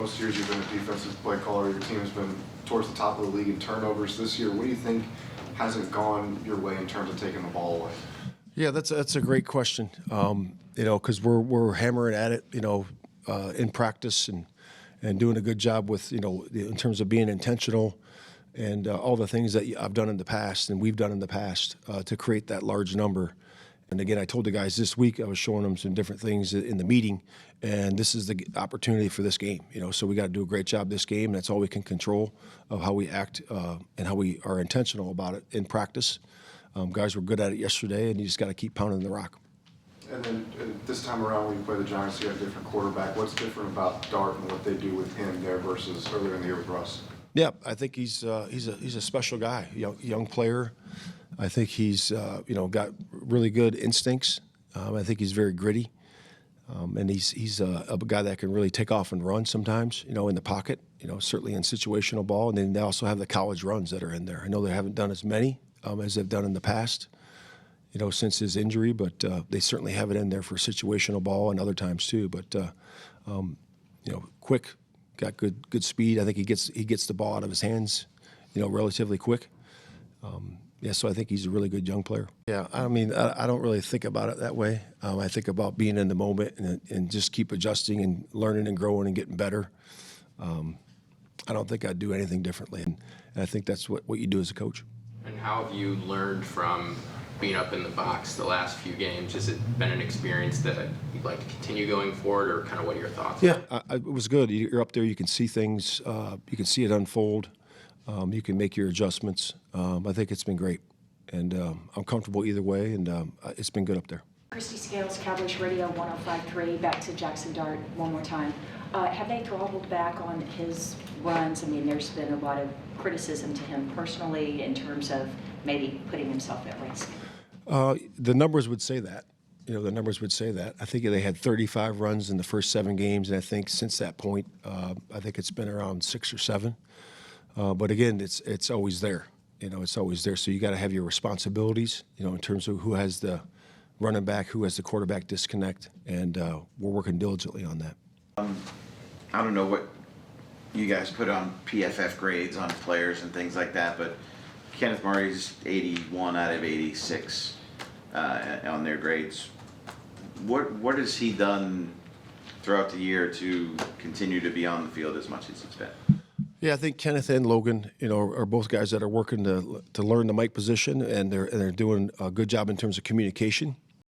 Most years you've been a defensive play caller, your team's been towards the top of the league in turnovers this year. What do you think hasn't gone your way in terms of taking the ball away? Yeah, that's a great question. Because we're hammering at it, in practice and doing a good job with, in terms of being intentional and all the things that I've done in the past and we've done in the past to create that large number. And again, I told the guys this week, I was showing them some different things in the meeting, and this is the opportunity for this game. So we got to do a great job this game. That's all we can control of how we act and how we are intentional about it in practice. Guys were good at it yesterday, and you just got to keep pounding the rock. And then this time around, when you play the Giants, you have a different quarterback. What's different about Dart and what they do with him there versus earlier in the year with Russ? Yeah, I think he's a special guy, young player. I think he's got really good instincts. I think he's very gritty, and he's a guy that can really take off and run sometimes. In the pocket. Certainly in situational ball, and then they also have the college runs that are in there. I know they haven't done as many as they've done in the past. Since his injury, but they certainly have it in there for situational ball and other times too. But quick, got good speed. I think he gets the ball out of his hands, relatively quick. So I think he's a really good young player. Yeah, I mean, I don't really think about it that way. I think about being in the moment and just keep adjusting and learning and growing and getting better. I don't think I'd do anything differently, and I think that's what you do as a coach. And how have you learned from being up in the box the last few games? Has it been an experience that you'd like to continue going forward, or kind of what are your thoughts? Yeah, it was good. You're up there, you can see things, you can see it unfold, you can make your adjustments. I think it's been great, and I'm comfortable either way, and it's been good up there. Christy Scales, Cowboys Radio 105.3, back to Jaxson Dart one more time. Have they throttled back on his runs? I mean, there's been a lot of criticism to him personally in terms of maybe putting himself at risk. The numbers would say that. The numbers would say that. I think they had 35 runs in the first 7 games, and I think since that point, I think it's been around 6 or 7. But again, it's always there. It's always there. So you got to have your responsibilities, in terms of who has the running back, who has the quarterback disconnect, and we're working diligently on that. I don't know what you guys put on PFF grades on players and things like that, but Kenneth Murray's 81 out of 86 on their grades. What has he done throughout the year to continue to be on the field as much as he's been? Yeah, I think Kenneth and Logan, are both guys that are working to learn the mic position, and they're doing a good job in terms of communication.